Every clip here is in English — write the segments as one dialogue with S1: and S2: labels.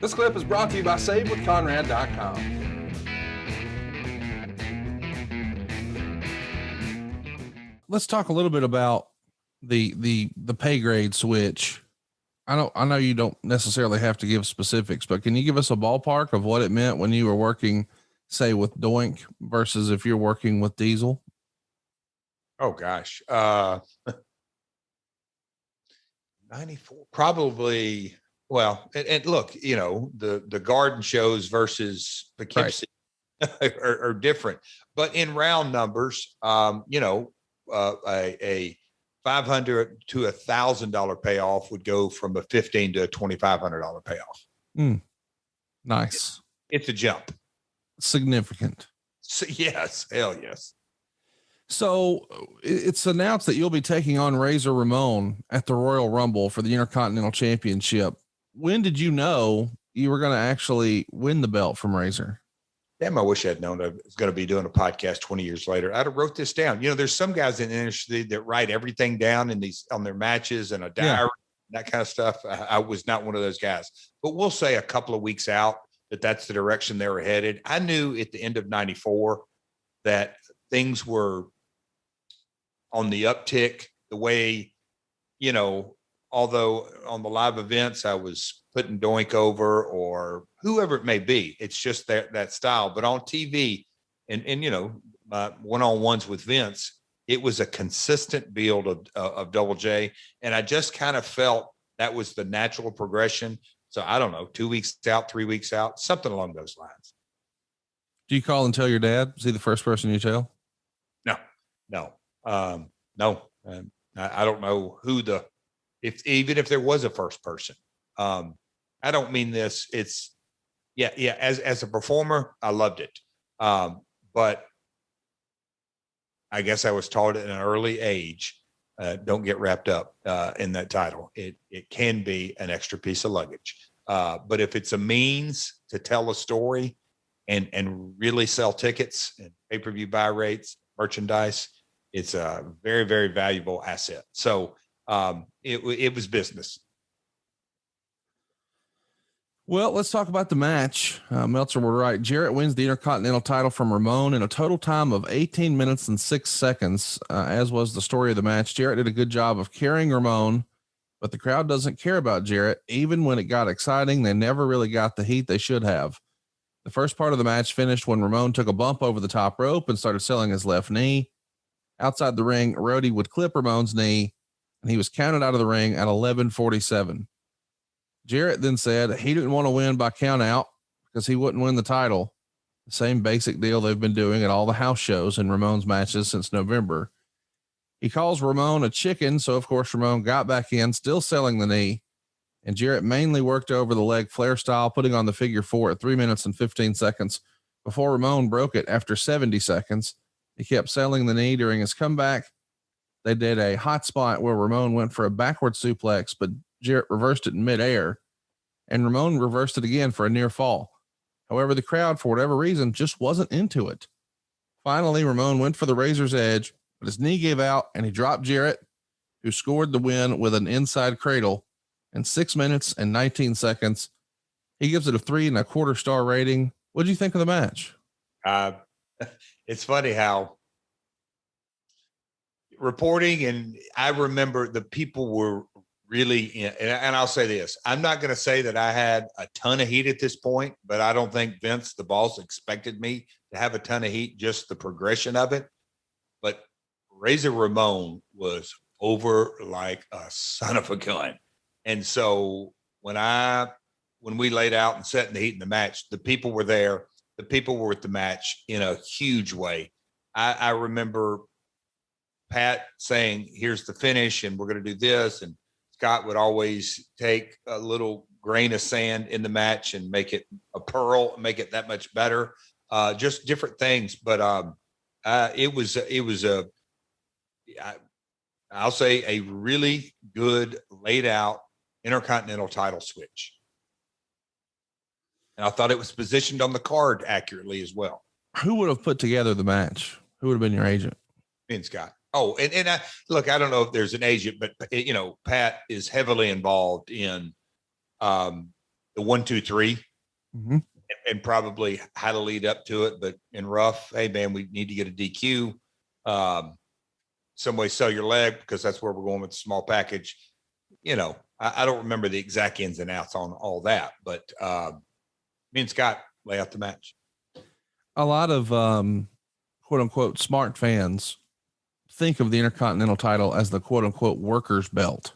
S1: This clip is brought to you by SaveWithConrad.com.
S2: Let's talk a little bit about the pay grade switch. I know you don't necessarily have to give specifics, but can you give us a ballpark of what it meant when you were working, say, with Doink versus if you're working with Diesel?
S3: Oh gosh. 94, probably. Well, and look, you know, the garden shows versus Poughkeepsie are different, but in round numbers, you know, a $500 to $1,000 payoff would go from a $1,500 to a $2,500 payoff.
S2: Nice.
S3: It's a jump.
S2: Significant.
S3: So, yes. Hell yes.
S2: So it's announced that you'll be taking on Razor Ramon at the Royal Rumble for the Intercontinental Championship. When did you know you were going to actually win the belt from Razor?
S3: Damn, I wish I'd known I was going to be doing a podcast 20 years later. I'd have wrote this down. You know, there's some guys in the industry that write everything down on their matches and a diary, that kind of stuff. I was not one of those guys, but we'll say a couple of weeks out that's the direction they were headed. I knew at the end of 94 that things were on the uptick the way, you know, although on the live events, I was putting Doink over or whoever it may be. It's just that style. But on TV and you know, one-on-ones with Vince, it was a consistent build of Double J. And I just kind of felt that was the natural progression. So I don't know, 2 weeks out, 3 weeks out, something along those lines.
S2: Do you call and tell your dad? Is he the first person you tell?
S3: No. I don't know who even if there was a first person. I don't mean this. It's as a performer, I loved it. But I guess I was taught at an early age, don't get wrapped up in that title. It can be an extra piece of luggage. But if it's a means to tell a story and really sell tickets and pay-per-view buy rates, merchandise, it's a very, very valuable asset. So it was business.
S2: Well, let's talk about the match. Meltzer were right. Jarrett wins the Intercontinental title from Ramon in a total time of 18 minutes and 6 seconds, as was the story of the match. Jarrett did a good job of carrying Ramon, but the crowd doesn't care about Jarrett. Even when it got exciting, they never really got the heat they should have. The first part of the match finished when Ramon took a bump over the top rope and started selling his left knee. Outside the ring, Rhodey would clip Ramon's knee, and he was counted out of the ring at 11:47. Jarrett then said he didn't want to win by count out because he wouldn't win the title. The same basic deal they've been doing at all the house shows and Ramon's matches since November. He calls Ramon a chicken, so of course Ramon got back in, still selling the knee, and Jarrett mainly worked over the leg flare style, putting on the figure 4 at 3 minutes and 15 seconds before Ramon broke it after 70 seconds. He kept selling the knee during his comeback. They did a hot spot where Ramon went for a backward suplex, but Jarrett reversed it in midair, and Ramon reversed it again for a near fall. However, the crowd, for whatever reason, just wasn't into it. Finally, Ramon went for the razor's edge, but his knee gave out and he dropped Jarrett, who scored the win with an inside cradle in 6 minutes and 19 seconds. He gives it a 3.25 star rating. What do you think of the match?
S3: It's funny how reporting, and I remember the people were really and I'll say this, I'm not going to say that I had a ton of heat at this point, but I don't think Vince, the boss, expected me to have a ton of heat, just the progression of it. But Razor Ramon was over like a son of a gun. And so when we laid out and set in the heat in the match, the people were there. The people were at the match in a huge way. I remember Pat saying, here's the finish and we're going to do this. And Scott would always take a little grain of sand in the match and make it a pearl, make it that much better. Just different things. But I'll say a really good laid out Intercontinental title switch. And I thought it was positioned on the card accurately as well.
S2: Who would have put together the match? Who would have been your agent?
S3: Me and Scott. Oh, and I, look, I don't know if there's an agent, but you know, Pat is heavily involved in the 1, 2, 3,
S2: Mm-hmm.
S3: and probably how to lead up to it. But in rough, hey man, we need to get a DQ. Some way sell your leg because that's where we're going with the small package. I don't remember the exact ins and outs on all that, but me and Scott lay out the match.
S2: A lot of quote unquote smart fans think of the Intercontinental title as the quote unquote workers belt.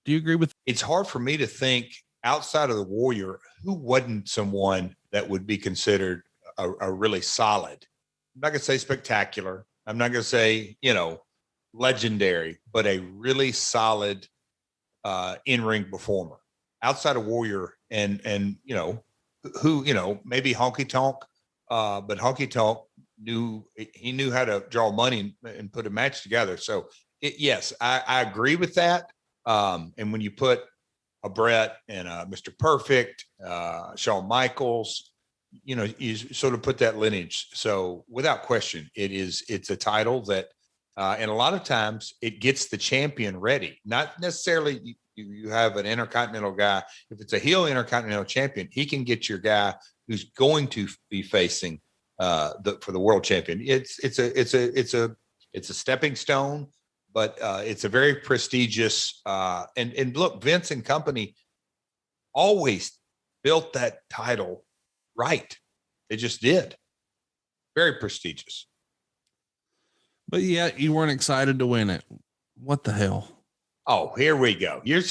S2: Do you agree with?
S3: It's hard for me to think outside of the Warrior who wasn't someone that would be considered a really solid. I'm not going to say spectacular. I'm not going to say, legendary, but a really solid in-ring performer outside of Warrior and who, maybe Honky Tonk, but Honky Tonk knew how to draw money and put a match together. So yes, I agree with that. And when you put a Brett and a Mr. Perfect, Shawn Michaels, you sort of put that lineage. So without question, it's a title that, and a lot of times it gets the champion ready. Not necessarily you have an Intercontinental guy. If it's a heel Intercontinental champion, he can get your guy who's going to be facing for the world champion. It's a stepping stone, but it's a very prestigious. And look, Vince and company always built that title right. They just did. Very prestigious.
S2: But yet you weren't excited to win it. What the hell?
S3: Oh, here we go. You're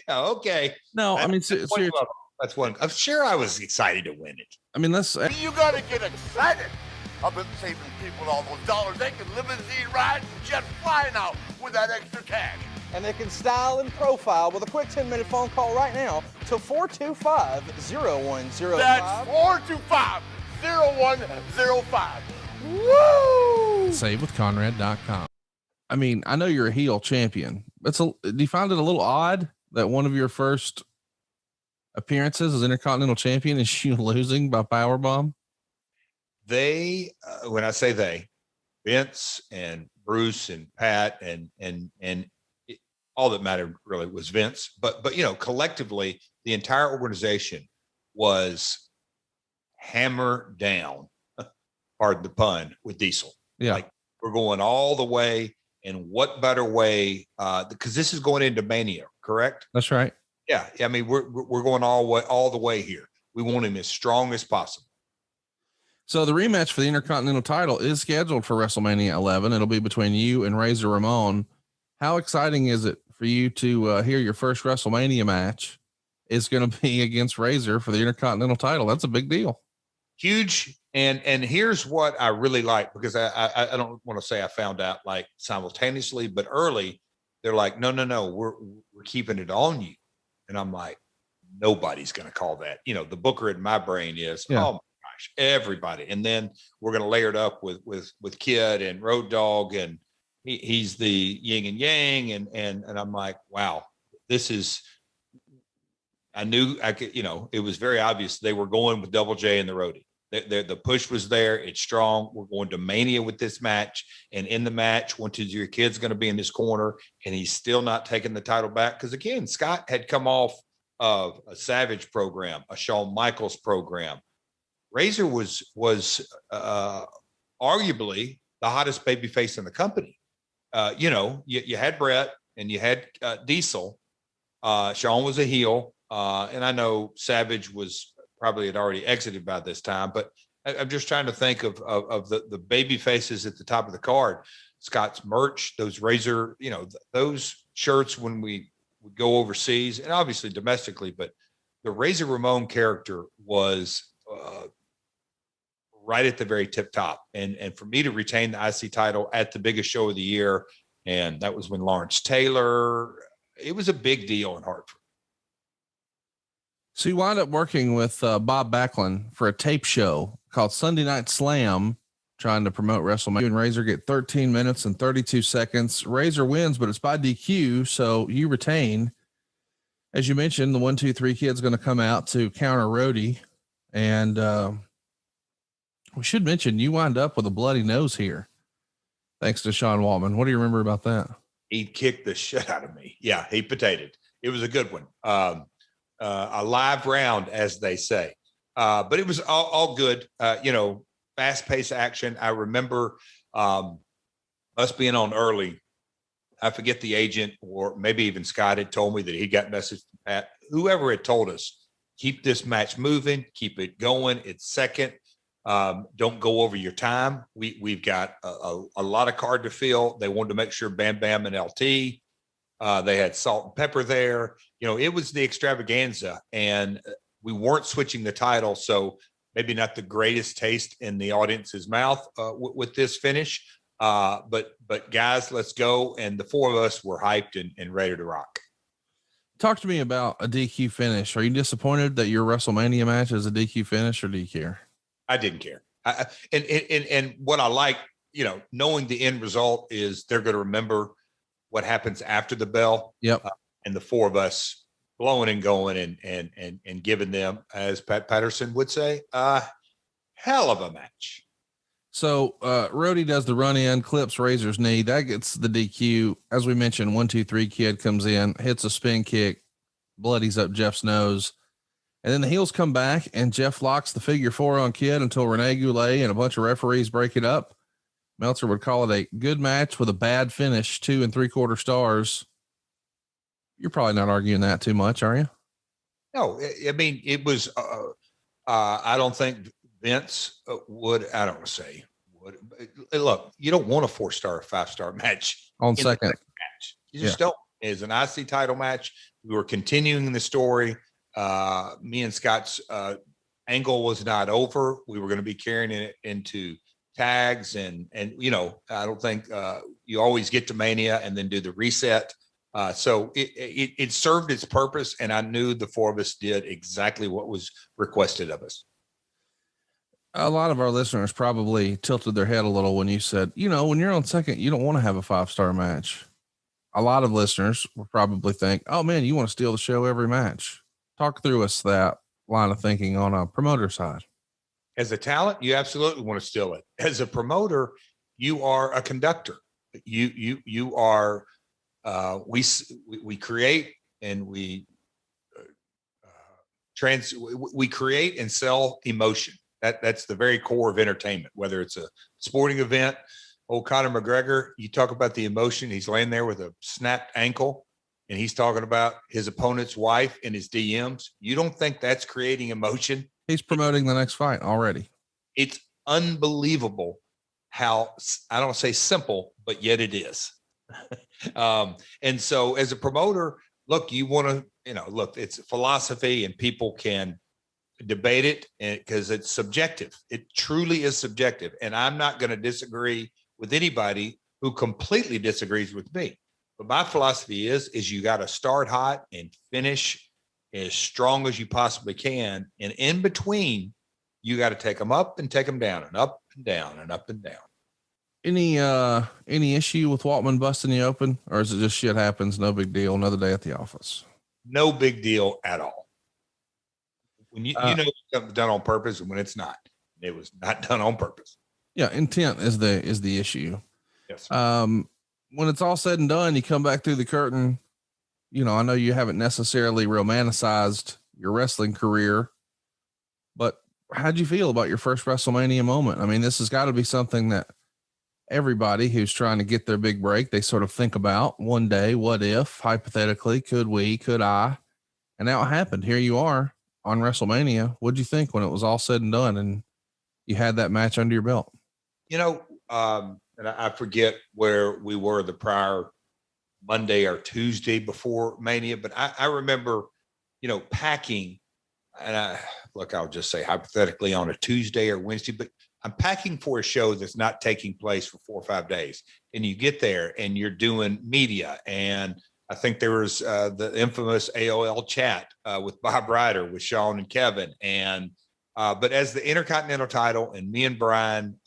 S3: okay.
S2: No, I mean,
S3: that's one. I'm sure I was excited to win it.
S2: I mean,
S4: You gotta get excited. I've been saving people all those dollars. They can limousine ride and jet fly now with that extra cash.
S1: And they can style and profile with a quick 10-minute phone call right now to 425-0105.
S4: That's 425-0105. Woo!
S2: SaveWithConrad.com. I mean, I know you're a heel champion. Do you find it a little odd that one of your first appearances as Intercontinental champion is you losing by powerbomb?
S3: They, when I say they, Vince and Bruce and Pat and all that mattered really was Vince. But collectively, the entire organization was hammered down, pardon the pun, with Diesel.
S2: Yeah.
S3: Like we're going all the way. And what better way? Because this is going into Mania, correct?
S2: That's right.
S3: Yeah. I mean, we're going all the way here. We want him as strong as possible.
S2: So the rematch for the Intercontinental title is scheduled for WrestleMania 11. It'll be between you and Razor Ramon. How exciting is it for you to hear your first WrestleMania match is going to be against Razor for the Intercontinental title? That's a big deal.
S3: Huge. And here's what I really like, because I don't want to say I found out like simultaneously, but early they're like, no, we're keeping it on you. And I'm like, nobody's going to call that. The booker in my brain is, oh my gosh, everybody. And then we're going to layer it up with Kid and Road Dogg, and he's the yin and yang. And I'm like, wow, this is, I knew I could, it was very obvious they were going with Double J and the Roadie. The push was there. It's strong. We're going to Mania with this match. And in the match, 1, 2, 3 Kid's going to be in this corner, and he's still not taking the title back. Because again, Scott had come off of a Savage program, a Shawn Michaels program. Razor was arguably the hottest babyface in the company. You had Brett and you had Diesel. Shawn was a heel. And I know Savage was probably had already exited by this time, but I'm just trying to think of the baby faces at the top of the card. Scott's merch, those Razor, those shirts when we would go overseas and obviously domestically, but the Razor Ramon character was right at the very tip top. And for me to retain the IC title at the biggest show of the year, and that was when Lawrence Taylor, it was a big deal in Hartford.
S2: So you wind up working with Bob Backlund for a tape show called Sunday Night Slam, trying to promote WrestleMania. You and Razor get 13 minutes and 32 seconds. Razor wins, but it's by DQ, so you retain. As you mentioned, the 1, 2, 3 Kid's going to come out to counter Rhodey, and we should mention you wind up with a bloody nose here, thanks to Sean Waltman. What do you remember about that?
S3: He kicked the shit out of me. Yeah, he potatoed. It was a good one. a live round, as they say. But it was all good. Fast-paced action. I remember us being on early. I forget the agent, or maybe even Scott had told me that he got message from Pat. Whoever had told us, keep this match moving, keep it going. It's second. Don't go over your time. We've got a lot of card to fill. They wanted to make sure Bam Bam and LT, they had Salt and Pepper there. It was the extravaganza, and we weren't switching the title. So maybe not the greatest taste in the audience's mouth with this finish. But guys, let's go. And the four of us were hyped and ready to rock.
S2: Talk to me about a DQ finish. Are you disappointed that your WrestleMania match is a DQ finish, or do you care?
S3: I didn't care. And what I like, knowing the end result is they're going to remember what happens after the bell.
S2: Yep.
S3: And the four of us blowing and going and giving them, as Pat Patterson would say, hell of a match.
S2: So Rhodey does the run in, clips Razor's knee. That gets the DQ. As we mentioned, 1, 2, 3 kid comes in, hits a spin kick, bloodies up Jeff's nose. And then the heels come back and Jeff locks the figure 4 on Kid until Rene Goulet and a bunch of referees break it up. Meltzer would call it a good match with a bad finish, 2 3/4 stars. You're probably not arguing that too much, are you?
S3: No, I mean, it was, I don't think Vince would, I don't want to say would. Look, you don't want a 4-star, 5-star match
S2: on second
S3: match. You just don't. It's an IC title match. We were continuing the story. Me and Scott's angle was not over. We were going to be carrying it into tags and I don't think you always get to Mania and then do the reset. So it served its purpose, and I knew the four of us did exactly what was requested of us.
S2: A lot of our listeners probably tilted their head a little when you said, when you're on second, you don't want to have a 5-star match. A lot of listeners will probably think, oh man, you want to steal the show every match. Talk through us that line of thinking on a promoter side.
S3: As a talent, you absolutely want to steal it. As a promoter, you are a conductor. You are, we create and we create and sell emotion. That's the very core of entertainment, whether it's a sporting event. Old Conor McGregor, you talk about the emotion. He's laying there with a snapped ankle and he's talking about his opponent's wife in his DMs. You don't think that's creating emotion?
S2: He's promoting the next fight already.
S3: It's unbelievable how, I don't say simple, but yet it is. And so as a promoter, look, you want to, it's philosophy and people can debate it because it's subjective. It truly is subjective. And I'm not going to disagree with anybody who completely disagrees with me. But my philosophy is you got to start hot and finish as strong as you possibly can. And in between, you got to take them up and take them down and up and down and up and down.
S2: Any issue with Waltman busting you open, or is it just shit happens? No big deal. Another day at the office.
S3: No big deal at all. When you know something's done on purpose and when it's not, it was not done on purpose.
S2: Yeah. Intent is the issue.
S3: Yes.
S2: When it's all said and done, you come back through the curtain. I know you haven't necessarily romanticized your wrestling career, but how'd you feel about your first WrestleMania moment? I mean, this has got to be something that everybody who's trying to get their big break, they sort of think about one day. What if, hypothetically, could I? And now it happened. Here you are on WrestleMania. What'd you think when it was all said and done and you had that match under your belt? And I forget where we were the prior Monday or Tuesday before Mania, but I remember, packing, and I'll just say hypothetically on a Tuesday or Wednesday, but I'm packing for a show that's not taking place for 4 or 5 days. And you get there and you're doing media. And I think there was the infamous AOL chat with Bob Ryder, with Sean and Kevin. And, but as the Intercontinental title and me and Brian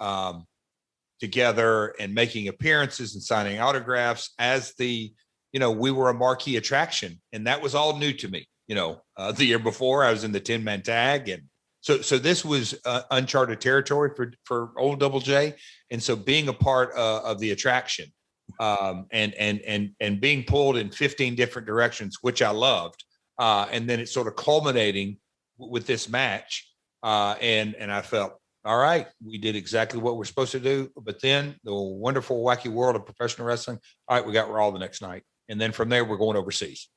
S2: together and making appearances and signing autographs as we were a marquee attraction. And that was all new to me. The year before I was in the 10-man tag. And so this was uncharted territory for old Double J. And so being a part of the attraction and being pulled in 15 different directions, which I loved,
S3: and then it's sort of culminating with this match. And I felt, all right, we did exactly what we're supposed to do. But then the wonderful, wacky world of professional wrestling. All right, we got Raw the next night. And then from there, we're going overseas.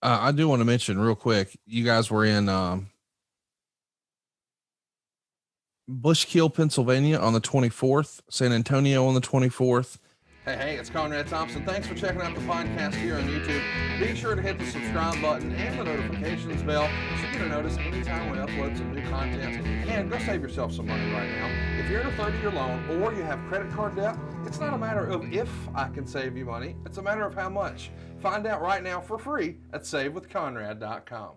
S2: I do want to mention real quick, you guys were in Bushkill, Pennsylvania on the 24th, San Antonio on the 24th. Hey, it's Conrad Thompson. Thanks for checking out the podcast here on YouTube. Be sure to hit the subscribe button and the notifications bell so you get a notice anytime we upload some new content. And go save yourself some money right now. If you're in a 30-year loan or you have credit card debt, it's not a matter of if I can save you money. It's a matter of how much. Find out right now for free at SaveWithConrad.com.